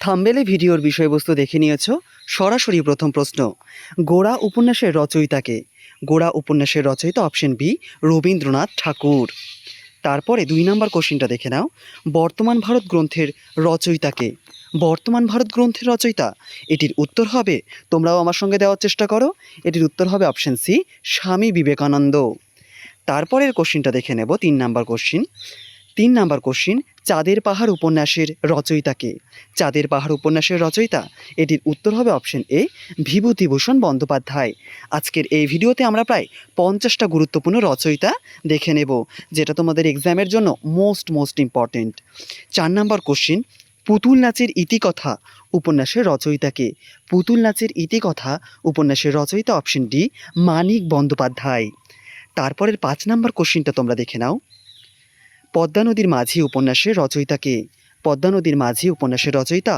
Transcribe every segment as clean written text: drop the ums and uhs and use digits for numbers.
থাম্বনেলে ভিডিওর বিষয়বস্তু দেখে নিয়েছ। সরাসরি প্রথম প্রশ্ন, গোড়া উপন্যাসের রচয়িতাকে? গোড়া উপন্যাসের রচয়িতা অপশন বি রবীন্দ্রনাথ ঠাকুর। তারপরে 2 নম্বর কোশ্চিনটা দেখে নাও, বর্তমান ভারত গ্রন্থের রচয়িতাকে? বর্তমান ভারত গ্রন্থের রচয়িতা, এটির উত্তর হবে, তোমরাও আমার সঙ্গে দেওয়ার চেষ্টা করো, এটির উত্তর হবে অপশন সি স্বামী বিবেকানন্দ। তারপরের কোশ্চিনটা দেখে নেব 3 নম্বর কোশ্চিন। 3 নম্বর কোশ্চিন, চাঁদের পাহাড় উপন্যাসের রচয়িতাকে? চাঁদের পাহাড় উপন্যাসের রচয়িতা, এটির উত্তর হবে অপশন এ বিভূতিভূষণ বন্দ্যোপাধ্যায়। আজকের এই ভিডিওতে আমরা প্রায় 50টা গুরুত্বপূর্ণ রচয়িতা দেখে নেব, যেটা তোমাদের এক্সামের জন্য মোস্ট ইম্পর্টেন্ট। 4 নম্বর কোশ্চিন, পুতুল নাচের ইতিকথা উপন্যাসের রচয়িতাকে? পুতুল নাচের ইতিকথা উপন্যাসের রচয়িতা অপশন ডি মানিক বন্দ্যোপাধ্যায়। তারপরের 5 নম্বর কোশ্চিনটা তোমরা দেখে নাও, পদ্মা নদীর মাঝি উপন্যাসের রচয়িতাকে? পদ্মা নদীর মাঝি উপন্যাসের রচয়িতা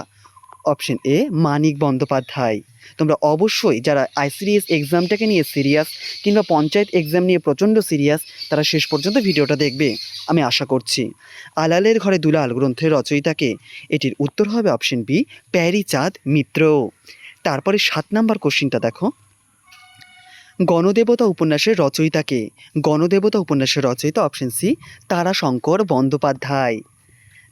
অপশন এ মানিক বন্দ্যোপাধ্যায়। তোমরা অবশ্যই যারা আইসিডিএস এক্সামটাকে নিয়ে সিরিয়াস কিংবা পঞ্চায়েত এক্সাম নিয়ে প্রচণ্ড সিরিয়াস, তারা শেষ পর্যন্ত ভিডিওটা দেখবে আমি আশা করছি। আলালের ঘরে দুলাল গ্রন্থের রচয়িতাকে? এটির উত্তর হবে অপশন বি প্যারীচাঁদ মিত্র। তারপরে 7 নম্বর কোশ্চিনটা দেখো, গণদেবতা উপন্যাসের রচয়িতাকে? গণদেবতা উপন্যাসের রচয়িতা অপশন সি তারাশঙ্কর বন্দ্যোপাধ্যায়।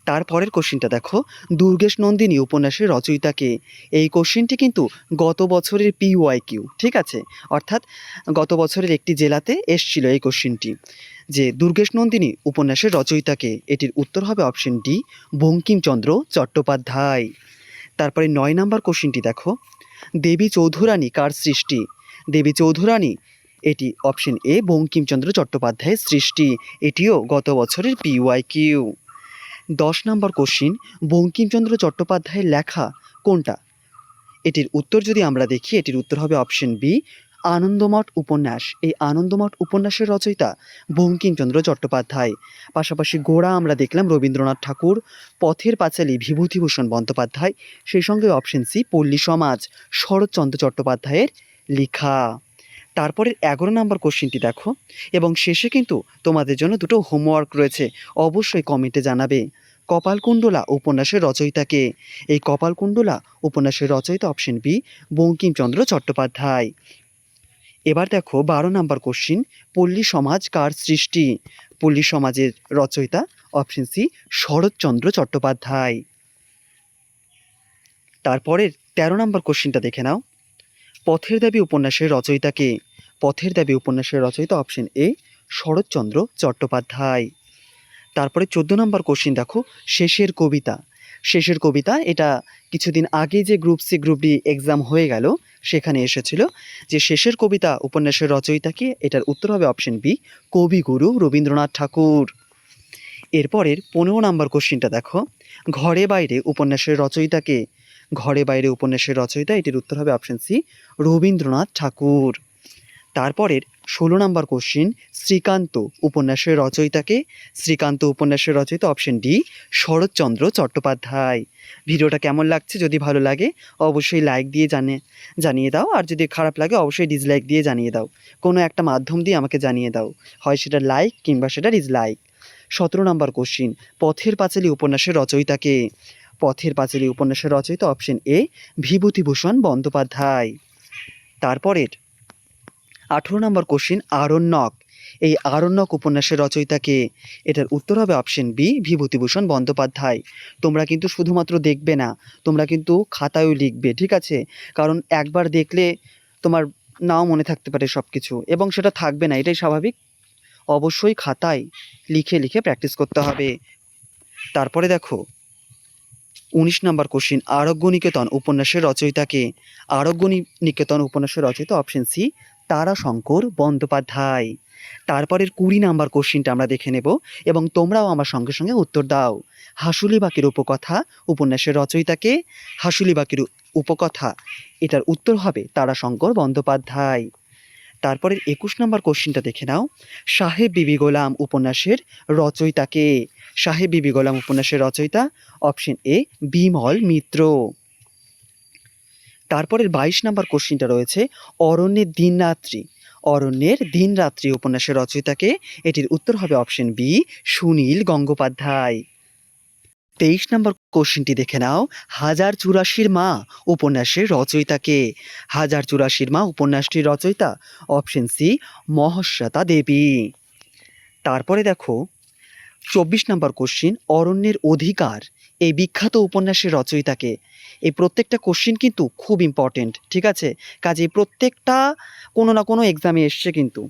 তারপরের কোশ্চিনটা দেখো, দুর্গেশ নন্দিনী উপন্যাসের রচয়িতাকে? এই কোশ্চিনটি কিন্তু গত বছরের PYQ, ঠিক আছে, অর্থাৎ গত বছরের একটি জেলাতে এসছিল এই কোশ্চিনটি, যে দুর্গেশ নন্দিনী উপন্যাসের রচয়িতাকে? এটির উত্তর হবে অপশন ডি বঙ্কিমচন্দ্র চট্টোপাধ্যায়। তারপরে 9 নম্বর কোশ্চিনটি দেখো, দেবী চৌধুরানী কার সৃষ্টি? দেবী চৌধুরানী, এটি অপশন এ বঙ্কিমচন্দ্র চট্টোপাধ্যায়ের সৃষ্টি। এটিও গত বছরের PYQ। 10 নম্বর কোশ্চিন, বঙ্কিমচন্দ্র চট্টোপাধ্যায়ের লেখা কোনটা? এটির উত্তর যদি আমরা দেখি, এটির উত্তর হবে অপশন বি আনন্দমঠ উপন্যাস। এই আনন্দমঠ উপন্যাসের রচয়িতা বঙ্কিমচন্দ্র চট্টোপাধ্যায়। পাশাপাশি গোড়া আমরা দেখলাম রবীন্দ্রনাথ ঠাকুর, পথের পাঁচালী বিভূতিভূষণ বন্দ্যোপাধ্যায়, সেই সঙ্গে অপশন সি পল্লী সমাজ শরৎচন্দ্র চট্টোপাধ্যায়ের লেখা। তারপরের 11 নম্বর কোশ্চিনটি দেখো, এবং শেষে কিন্তু তোমাদের জন্য দুটো হোমওয়ার্ক রয়েছে, অবশ্যই কমেন্টে জানাবে। কপালকুণ্ডলা উপন্যাসের রচয়িতাকে? এই কপালকুণ্ডলা উপন্যাসের রচয়িতা অপশন বি বঙ্কিমচন্দ্র চট্টোপাধ্যায়। এবার দেখো 12 নম্বর কোশ্চিন, পল্লী সমাজ কার সৃষ্টি? পল্লী সমাজের রচয়িতা অপশন সি শরৎচন্দ্র চট্টোপাধ্যায়। তারপরের 13 নম্বর কোশ্চিনটা দেখে নাও, পথের দাবী উপন্যাসের রচয়িতাকে? পথের দাবী উপন্যাসের রচয়িতা অপশন এ শরৎচন্দ্র চট্টোপাধ্যায়। তারপরে 14 নম্বর কোশ্চিন দেখো, শেষের কবিতা। শেষের কবিতা, এটা কিছুদিন আগে যে group C group D exam হয়ে গেল সেখানে এসেছিল, যে শেষের কবিতা উপন্যাসের রচয়িতাকে? এটার উত্তর হবে অপশন বি কবিগুরু রবীন্দ্রনাথ ঠাকুর। এরপরের 15 নম্বর কোশ্চিনটা দেখো, ঘরে বাইরে উপন্যাসের রচয়িতাকে? ঘরে বাইরে উপন্যাসের রচয়িতা, এটির উত্তর হবে অপশন সি রবীন্দ্রনাথ ঠাকুর। তারপরের 16 নম্বর কোশ্চিন, শ্রীকান্ত উপন্যাসের রচয়িতাকে? শ্রীকান্ত উপন্যাসের রচয়িতা অপশন ডি শরৎচন্দ্র চট্টোপাধ্যায়। ভিডিওটা কেমন লাগছে? যদি ভালো লাগে অবশ্যই লাইক দিয়ে জানিয়ে দাও, আর যদি খারাপ লাগে অবশ্যই ডিসলাইক দিয়ে জানিয়ে দাও। কোনো একটা মাধ্যম দিয়ে আমাকে জানিয়ে দাও, হয় সেটা লাইক কিংবা সেটা ডিসলাইক। 17 নম্বর কোশ্চিন, পথের পাঁচালী উপন্যাসের রচয়িতাকে? পথের পাঁচালী উপন্যাসের রচয়িতা অপশন এ বিভূতিভূষণ বন্দ্যোপাধ্যায়। তারপরের 18 নম্বর কোশ্চিন, আরণ্যক। এই আরণ্যক উপন্যাসের রচয়িতাকে? এটার উত্তর হবে অপশন বি বিভূতিভূষণ বন্দ্যোপাধ্যায়। তোমরা কিন্তু শুধুমাত্র দেখবে না, তোমরা কিন্তু খাতায়ও লিখবে, ঠিক আছে? কারণ একবার দেখলে তোমার নাও মনে থাকতে পারে সব কিছু, এবং সেটা থাকবে না, এটাই স্বাভাবিক। অবশ্যই খাতায় লিখে লিখে প্র্যাকটিস করতে হবে। তারপরে দেখো 19 নম্বর কোশ্চিন, আরোগ্য নিকেতন উপন্যাসের রচয়িতাকে? আরোগ্য নিকেতন উপন্যাসের রচয়িতা অপশন সি তারাশঙ্কর বন্দ্যোপাধ্যায়। তারপরের 20 নম্বর কোশ্চিনটা আমরা দেখে নেব, এবং তোমরাও আমার সঙ্গে সঙ্গে উত্তর দাও। হাসুলিবাকির উপকথা উপন্যাসের রচয়িতাকে? হাসুলিবাকির উপকথা, এটার উত্তর হবে তারাশঙ্কর বন্দ্যোপাধ্যায়। তারপরের 21 নম্বর কোশ্চিনটা দেখে নাও, সাহেব বিবি গোলাম উপন্যাসের রচয়িতাকে? সাহেব বিবি গোলাম উপন্যাসের রচয়িতা অপশন এ বিমল মিত্র। তারপরের 22 নম্বর কোশ্চিনটা রয়েছে, অরণ্যের দিনরাত্রি। অরণ্যের দিনরাত্রি উপন্যাসের রচয়িতাকে? এটির উত্তর হবে অপশন বি সুনীল গঙ্গোপাধ্যায়। 23 নম্বর কোশ্চেনটি দেখে নাও, হাজার চুরাশির মা উপন্যাসের রচয়িতাকে। হাজার চুরাশির মা উপন্যাসটির রচয়িতা অপশন সি মহাশ্বেতা দেবী। তারপরে দেখো 24 নম্বর কোশ্চিন, অরণ্যের অধিকার এই বিখ্যাত উপন্যাসের রচয়িতাকে। এই প্রত্যেকটা কোশ্চিন কিন্তু খুব ইম্পর্টেন্ট, ঠিক আছে? কাজে প্রত্যেকটা কোনো না কোনো এক্সামে এসছে, কিন্তু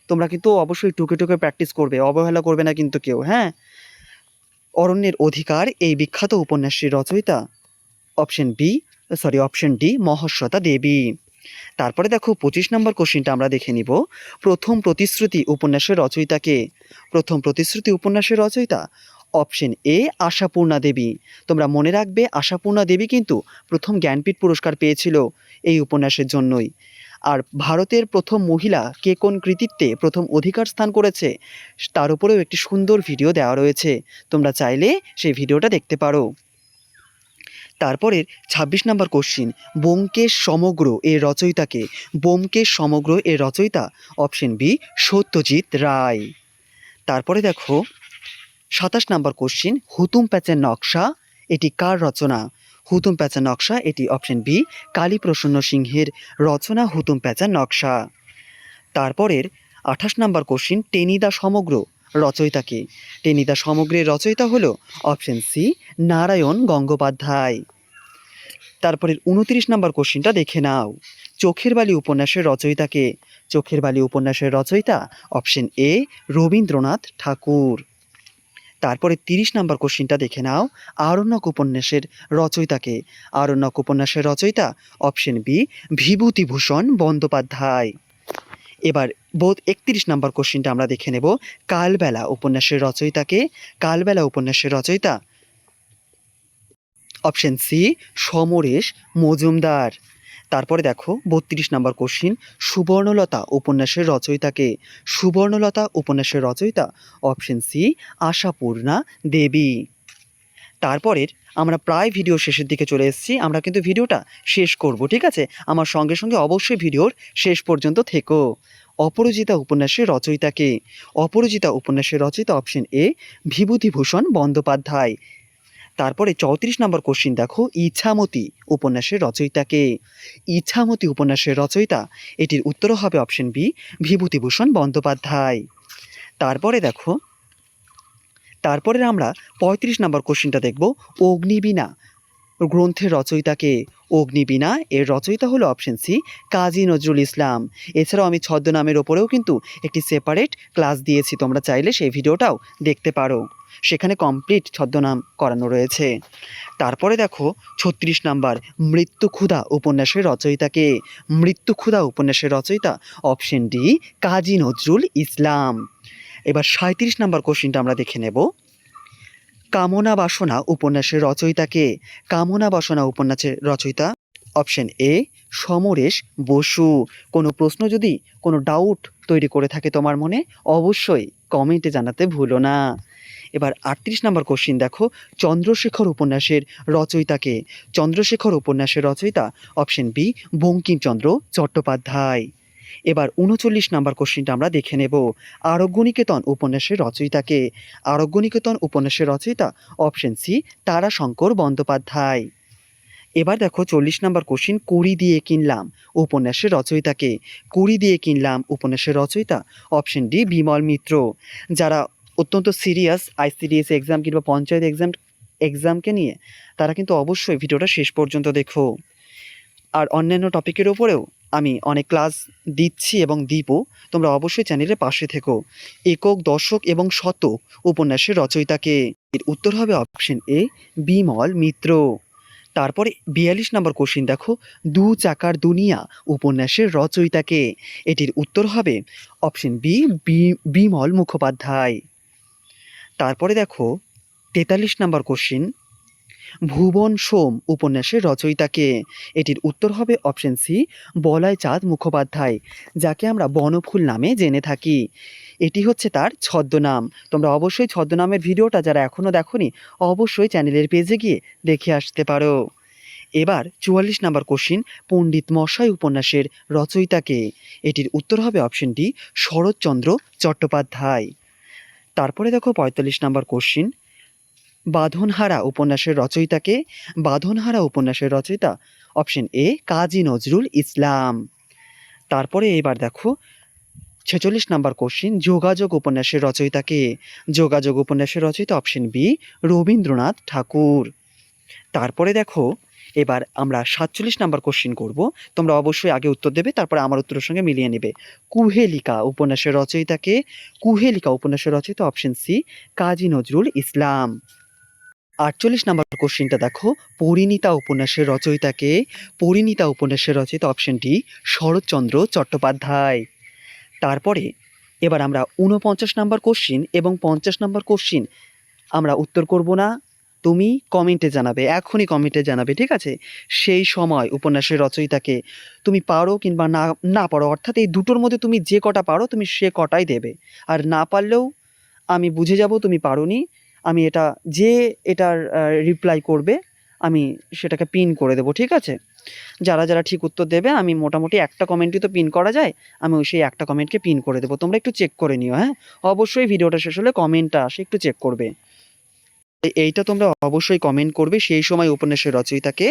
তোমরা কিন্তু অবশ্যই টুকে টুকে প্র্যাকটিস করবে, অবহেলা করবে না কিন্তু কেউ, হ্যাঁ। অরণ্যের অধিকার এই বিখ্যাত উপন্যাসটির রচয়িতা অপশন ডি মহাশ্বেতা দেবী। তারপরে দেখো 25 নম্বর কোশ্চিনটা আমরা দেখে নিব, প্রথম প্রতিশ্রুতি উপন্যাসের রচয়িতাকে। প্রথম প্রতিশ্রুতি উপন্যাসের রচয়িতা অপশন এ আশাপূর্ণা দেবী। তোমরা মনে রাখবে, আশাপূর্ণা দেবী কিন্তু প্রথম জ্ঞানপীঠ পুরস্কার পেয়েছিল এই উপন্যাসের জন্যই। আর ভারতের প্রথম মহিলা কে কোন কৃতিত্বে প্রথম অধিকার স্থান করেছে তার উপরেও একটি সুন্দর ভিডিও দেওয়া রয়েছে, তোমরা চাইলে সেই ভিডিওটা দেখতে পারো। তারপরের 26 নম্বর কোশ্চিন, ব্যোমকেশ সমগ্র এর রচয়িতাকে। ব্যোমকেশ সমগ্র এর রচয়িতা অপশন বি সত্যজিৎ রায়। তারপরে দেখো 27 নম্বর কোশ্চিন, হুতুম প্যাঁচের নকশা এটি কার রচনা? হুতুম প্যাঁচার নকশা এটি অপশন বি কালীপ্রসন্ন সিংহের রচনা হুতুম প্যাঁচার নকশা। তারপরের 28 নম্বর কোশ্চিন, টেনিদা সমগ্র রচয়িতাকে। টেনিদা সমগ্রের রচয়িতা হলো অপশন সি নারায়ণ গঙ্গোপাধ্যায়। তারপরের 29 নম্বর কোশ্চিনটা দেখে নাও, চোখের বালি উপন্যাসের রচয়িতাকে। চোখের বালি উপন্যাসের রচয়িতা অপশন এ রবীন্দ্রনাথ ঠাকুর। তারপরে 30 নম্বর কোশ্চিনটা দেখে নাও, আরণ্যক উপন্যাসের রচয়িতাকে। আরণ্যক উপন্যাসের রচয়িতা অপশন বি বিভূতিভূষণ বন্দ্যোপাধ্যায়। এবার 31 নম্বর কোশ্চিনটা আমরা দেখে নেব, কালবেলা উপন্যাসের রচয়িতাকে। কালবেলা উপন্যাসের রচয়িতা অপশন সি সমরেশ মজুমদার। তারপরে দেখো 32 নম্বর কোশ্চিন, সুবর্ণলতা উপন্যাসের রচয়িতাকে। সুবর্ণলতা উপন্যাসের রচয়িতা অপশন সি আশাপূর্ণা দেবী। তারপরের আমরা প্রায় ভিডিও শেষের দিকে চলে এসেছি, আমরা কিন্তু ভিডিওটা শেষ করব, ঠিক আছে? আমার সঙ্গে সঙ্গে অবশ্যই ভিডিওর শেষ পর্যন্ত থেকো। অপরাজিতা উপন্যাসের রচয়িতাকে। অপরাজিতা উপন্যাসের রচয়িতা অপশন এ বিভূতিভূষণ বন্দ্যোপাধ্যায়। তারপরে 34 নম্বর কোশ্চিন দেখো, ইছামতি উপন্যাসের রচয়িতাকে। ইছামতি উপন্যাসের রচয়িতা এটির উত্তর হবে অপশন বি বিভূতিভূষণ বন্দ্যোপাধ্যায়। তারপরে দেখো, তারপরে আমরা 35 নম্বর কোশ্চিনটা দেখব, অগ্নিবীণা গ্রন্থের রচয়িতাকে। অগ্নিবীণা এর রচয়িতা হলো অপশন সি কাজী নজরুল ইসলাম। এছাড়াও আমি ছদ্মনামের ওপরেও কিন্তু একটি সেপারেট ক্লাস দিয়েছি, তোমরা চাইলে সেই ভিডিওটাও দেখতে পারো, সেখানে কমপ্লিট ছদ্মনাম করানো রয়েছে। তারপরে দেখো 36 নাম্বার, মৃত্যুক্ষুধা উপন্যাসের রচয়িতাকে। মৃত্যুক্ষুধা উপন্যাসের রচয়িতা অপশন ডি কাজী নজরুল ইসলাম। এবার 37 নম্বর কোশ্চিনটা আমরা দেখে নেব, কামনা বাসনা উপন্যাসের রচয়িতাকে। কামনা বাসনা উপন্যাসের রচয়িতা অপশন এ সমরেশ বসু। কোনো প্রশ্ন যদি কোনো ডাউট তৈরি করে থাকে তোমার মনে, অবশ্যই কমেন্টে জানাতে ভুলো না। এবার 38 নম্বর কোশ্চিন দেখো, চন্দ্রশেখর উপন্যাসের রচয়িতাকে। চন্দ্রশেখর উপন্যাসের রচয়িতা অপশন বি বঙ্কিমচন্দ্র চট্টোপাধ্যায়। এবার 39 নম্বর কোশ্চিনটা আমরা দেখে নেব, আরোগ্যনিকেতন উপন্যাসের রচয়িতাকে। আরোগ্যনিকেতন উপন্যাসের রচয়িতা অপশন সি তারাশঙ্কর বন্দ্যোপাধ্যায়। এবার দেখো 40 নম্বর কোশ্চিন, কুড়ি দিয়ে কিনলাম উপন্যাসের রচয়িতাকে। কুড়ি দিয়ে কিনলাম উপন্যাসের রচয়িতা অপশন ডি বিমল মিত্র। যারা অত্যন্ত সিরিয়াস আইসিডিএস এক্সাম কিংবা পঞ্চায়েত এক্সামকে নিয়ে, তারা কিন্তু অবশ্যই ভিডিওটা শেষ পর্যন্ত দেখো। আর অন্যান্য টপিকের ওপরেও আমি অনেক ক্লাস দিচ্ছি এবং দিব, তোমরা অবশ্যই চ্যানেলের পাশে থেকো। একক, দশক এবং শতক উপন্যাসের রচয়িতাকে। এর উত্তর হবে অপশন এ বিমল মিত্র। তারপরে 42 নম্বর কোশ্চিন দেখো, দু চাকার দুনিয়া উপন্যাসের রচয়িতাকে। এটির উত্তর হবে অপশন বি বিমল মুখোপাধ্যায়। তারপরে দেখো 43 নম্বর কোশ্চিন, ভুবন সোম উপন্যাসের রচয়িতাকে। এটির উত্তর হবে অপশন সি বলয় চাঁদ মুখোপাধ্যায়, যাকে আমরা বনফুল নামে জেনে থাকি। এটি হচ্ছে তার ছদ্মনাম। তোমরা অবশ্যই ছদ্মনামের ভিডিওটা যারা এখনও দেখোনি, অবশ্যই চ্যানেলের পেজে গিয়ে দেখে আসতে পারো। এবার 44 নম্বর কোশ্চিন, পণ্ডিত মশাই উপন্যাসের রচয়িতাকে। এটির উত্তর হবে অপশন ডি শরৎচন্দ্র চট্টোপাধ্যায়। তারপরে দেখো 45 নম্বর কোশ্চিন, বাঁধনহারা উপন্যাসের রচয়িতাকে? বাঁধনহারা উপন্যাসের রচয়িতা অপশন এ কাজী নজরুল ইসলাম। তারপরে এবার দেখো ৪৬ নাম্বার কোশ্চিন, যোগাযোগ উপন্যাসের রচয়িতাকে? যোগাযোগ উপন্যাসের রচয়িতা অপশন বি রবীন্দ্রনাথ ঠাকুর। তারপরে দেখো এবার আমরা ৪৭ নাম্বার কোশ্চিন করব, তোমরা অবশ্যই আগে উত্তর দেবে, তারপরে আমার উত্তরের সঙ্গে মিলিয়ে নেবে। কুহেলিকা উপন্যাসের রচয়িতাকে? কুহেলিকা উপন্যাসের রচয়িতা option C Kazi Nazrul Islam. ৪৮ number কোশ্চিনটা দেখো, পরিণীতা উপন্যাসের রচয়িতাকে? পরিণীতা উপন্যাসের রচয়িতা অপশন ডি শরৎচন্দ্র চট্টোপাধ্যায়। তারপরে এবার আমরা ৪৯ নাম্বার কোশ্চিন এবং ৫০ নাম্বার কোশ্চিন আমরা উত্তর করব না, তুমি কমেন্টে জানাবে, এখনই কমেন্টে জানাবে, ঠিক আছে? সেই সময় উপন্যাসের রচয়িতাকে তুমি পারো কিংবা না না পারো, অর্থাৎ এই দুটোর মধ্যে তুমি যে কটা পারো তুমি সে কটাই দেবে, আর না পারলেও আমি বুঝে যাব তুমি পারোনি। আমি এটার রিপ্লাই করবে আমি সেটাকে পিন করে দেবো, ঠিক আছে? যারা যারা ঠিক উত্তর দেবে, আমি মোটামুটি একটা কমেন্টই তো পিন করা যায়, আমি সেই একটা কমেন্টকে পিন করে দেবো, তোমরা একটু চেক করে নিও। হ্যাঁ, অবশ্যই ভিডিওটা শেষ হলে কমেন্টটা আসে, একটু চেক করবে। এইটা তোমরা অবশ্যই কমেন্ট করবে সেই সময় উপন্যাসের রচয়িতাকে,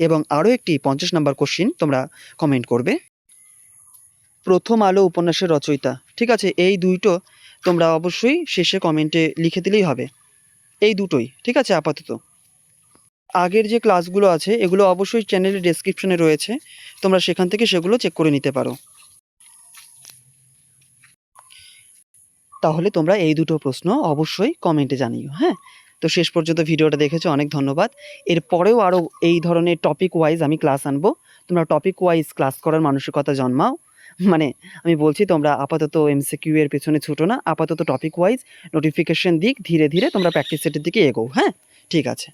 এবং আরও একটি ৫০ নাম্বার কোশ্চিন তোমরা কমেন্ট করবে প্রথম আলো উপন্যাসের রচয়িতা, ঠিক আছে? এই দুইটো তোমরা অবশ্যই শেষে কমেন্টে লিখে দিলেই হবে, এই দুটোই, ঠিক আছে? আপাতত আগের যে ক্লাসগুলো আছে এগুলো অবশ্যই চ্যানেলের ডেসক্রিপশনে রয়েছে, তোমরা সেখান থেকে সেগুলো চেক করে নিতে পারো। তাহলে তোমরা এই দুটো প্রশ্ন অবশ্যই কমেন্টে জানিও। হ্যাঁ, তো শেষ পর্যন্ত ভিডিওটা দেখেছো, অনেক ধন্যবাদ। এরপরেও আরও এই ধরনের টপিক ওয়াইজ আমি ক্লাস আনবো, তোমরা টপিক ওয়াইজ ক্লাস করার মানসিকতা জন্মাও। মানে আমি বলছি তোমরা আপাতত এমসিকিউ এর পেছনে ছুটো না, আপাতত টপিক ওয়াইজ নোটিফিকেশন দিক, ধীরে ধীরে তোমরা প্র্যাকটিস সেটের দিকে এগোও। হ্যাঁ, ঠিক আছে।